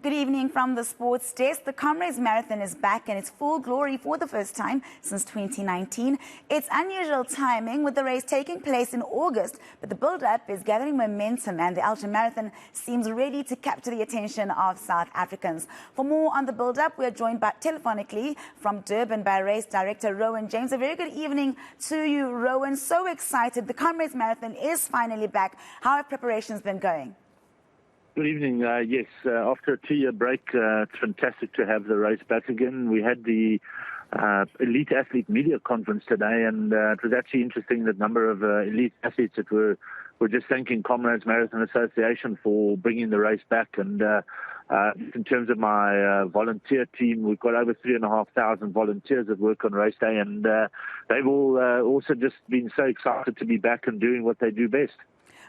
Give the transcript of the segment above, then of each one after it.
Good evening from the sports desk. The Comrades Marathon is back in its full glory for the first time since 2019. It's unusual timing with the race taking place in August, but the build-up is gathering momentum and the ultramarathon seems ready to capture the attention of South Africans. For more on the build-up, we are joined telephonically from Durban by race director Rowyn James. A very good evening to you, Rowyn. So excited. The Comrades Marathon is finally back. How have preparations been going? Good evening. Yes, after a 2-year break, it's fantastic to have the race back again. We had the Elite Athlete Media Conference today, and it was actually interesting that number of elite athletes that were just thanking Comrades Marathon Association for bringing the race back. And in terms of my volunteer team, we've got over 3,500 volunteers that work on race day, and they've all also just been so excited to be back and doing what they do best.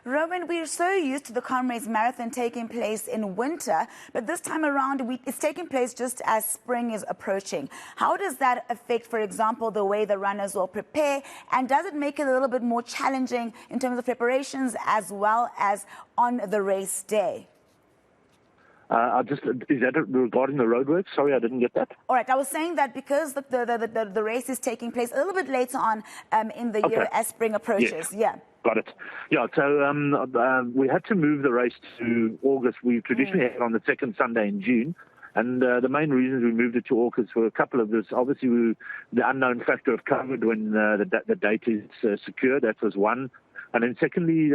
Rowyn, we're so used to the Comrades Marathon taking place in winter, but this time around it's taking place just as spring is approaching. How does that affect, for example, the way the runners will prepare, and does it make it a little bit more challenging in terms of preparations as well as on the race day? Is that regarding the roadworks? Sorry, I didn't get that. All right, I was saying that because the race is taking place a little bit later on in the year as spring approaches. Yes. Yeah. Got it. Yeah, so we had to move the race to August. We traditionally had it on the second Sunday in June. And the main reasons we moved it to August were a couple of this. Obviously, the unknown factor of COVID when the date is secured. That was one. And then secondly,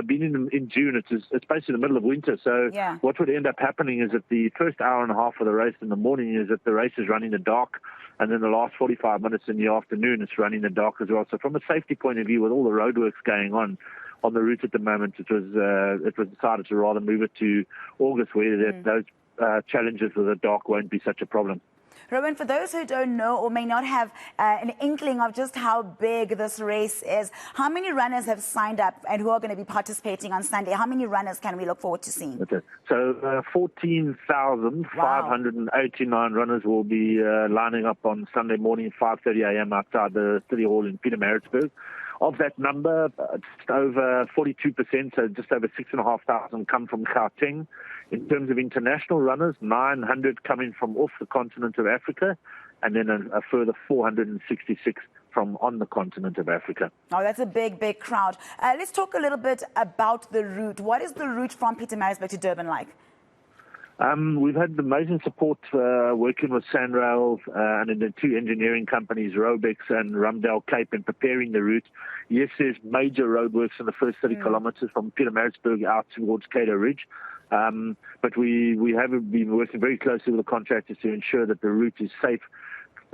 being in June, it's basically the middle of winter. So what would end up happening is that the first hour and a half of the race in the morning is that the race is running in the dark. And then the last 45 minutes in the afternoon, it's running in the dark as well. So from a safety point of view, with all the roadworks going on the route at the moment, it was decided to rather move it to August, where those challenges with the dark won't be such a problem. Rowyn, for those who don't know or may not have an inkling of just how big this race is, how many runners have signed up and who are going to be participating on Sunday? How many runners can we look forward to seeing? Okay. So 14,589 runners will be lining up on Sunday morning, 5:30 a.m. outside the City Hall in Pietermaritzburg. Of that number, just over 42%, so just over 6,500 come from Gauteng. In terms of international runners, 900 coming from off the continent of Africa, and then a further 466 from on the continent of Africa. Oh, that's a big, big crowd. Let's talk a little bit about the route. What is the route from Pietermaritzburg to Durban like? We've had amazing support working with Sanrail and in the two engineering companies, Robex and Rumdell Cape, in preparing the route. Yes, there's major roadworks in the first 30 kilometers from Pietermaritzburg out towards Cato Ridge. But we have been working very closely with the contractors to ensure that the route is safe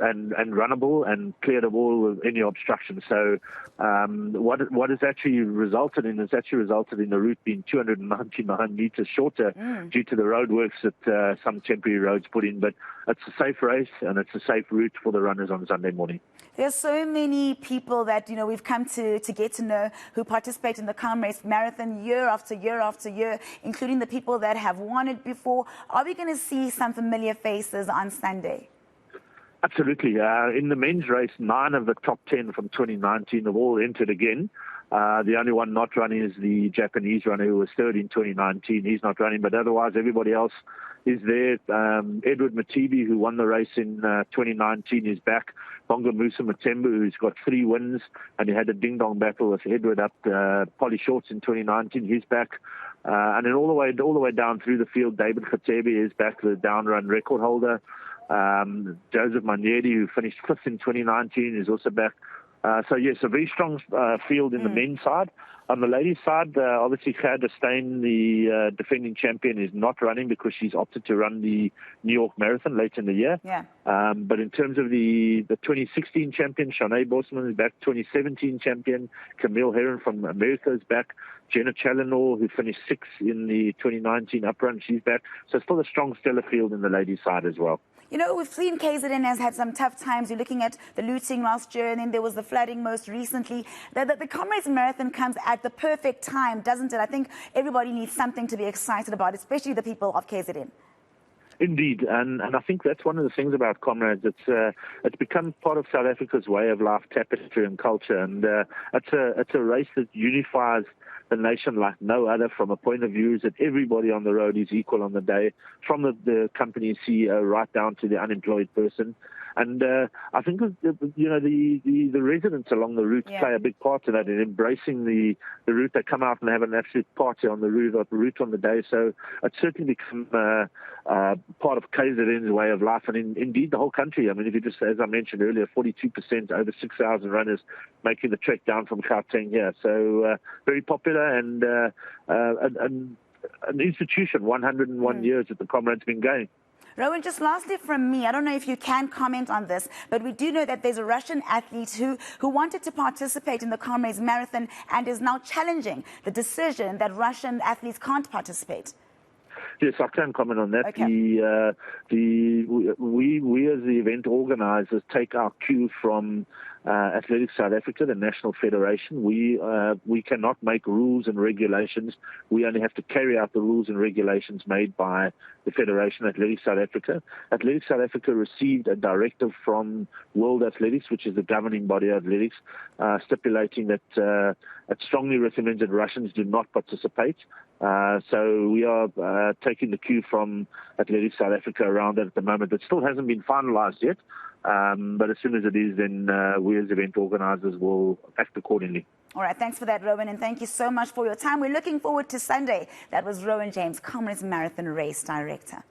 and runnable and cleared of all of any obstructions. So what has actually resulted in the route being 299 meters shorter due to the roadworks that some temporary roads put in. But it's a safe race and it's a safe route for the runners on Sunday morning. There's so many people that we've come to get to know who participate in the Comrades Marathon year after year after year, including the people that have won it before. Are we going to see some familiar faces on Sunday? Absolutely. In the men's race, 9 of the top 10 from 2019 have all entered again. The only one not running is the Japanese runner who was third in 2019. He's not running, but otherwise everybody else is there. Edward Matibi, who won the race in 2019, is back. Bonga Musa Matembu, who's got 3 wins, and he had a ding-dong battle with Edward up Polly Shorts in 2019. He's back. And then all the way down through the field, David Khatebe is back, the down run record holder. Joseph Manieri, who finished 5th in 2019, is also back. So, yes, a very strong field in the men's side. On the ladies' side, obviously, Gerda Steyn, the defending champion, is not running because she's opted to run the New York Marathon later in the year. But in terms of the 2016 champion, Shanae Bosman is back. 2017 champion, Camille Heron from America is back. Jenna Challenor, who finished 6th in the 2019 uprun, she's back. So still a strong stellar field in the ladies' side as well. We've seen KZN has had some tough times. You're looking at the looting last year, and then there was the flooding most recently. The Comrades Marathon comes at the perfect time, doesn't it? I think everybody needs something to be excited about, especially the people of KZN. Indeed, and I think that's one of the things about Comrades. It's become part of South Africa's way of life, tapestry and culture, and it's a race that unifies the nation like no other from a point of view is that everybody on the road is equal on the day, from the company CEO right down to the unemployed person. And I think the residents along the route play a big part in that, in embracing the route. They come out and have an absolute party on the route on the day. So it's certainly become part of KZN's way of life, and indeed the whole country. I mean, if you just, as I mentioned earlier, 42%, over 6,000 runners making the trek down from Gauteng here. So very popular and an institution, 101 years that the Comrades been going. Rowyn, just lastly from me, I don't know if you can comment on this, but we do know that there's a Russian athlete who wanted to participate in the Comrades Marathon and is now challenging the decision that Russian athletes can't participate. Yes, I can comment on that. Okay. We as the event organisers take our cue from Athletics South Africa, the National Federation. We cannot make rules and regulations. We only have to carry out the rules and regulations made by the Federation, Athletics South Africa. Athletics South Africa received a directive from World Athletics, which is the governing body of athletics, stipulating that it strongly recommends that Russians do not participate. So we are taking the cue from Athletics South Africa around that at the moment. It still hasn't been finalised yet, but as soon as it is, then we as event organisers will act accordingly. All right, thanks for that, Rowyn, and thank you so much for your time. We're looking forward to Sunday. That was Rowyn James, Comrades Marathon Race Director.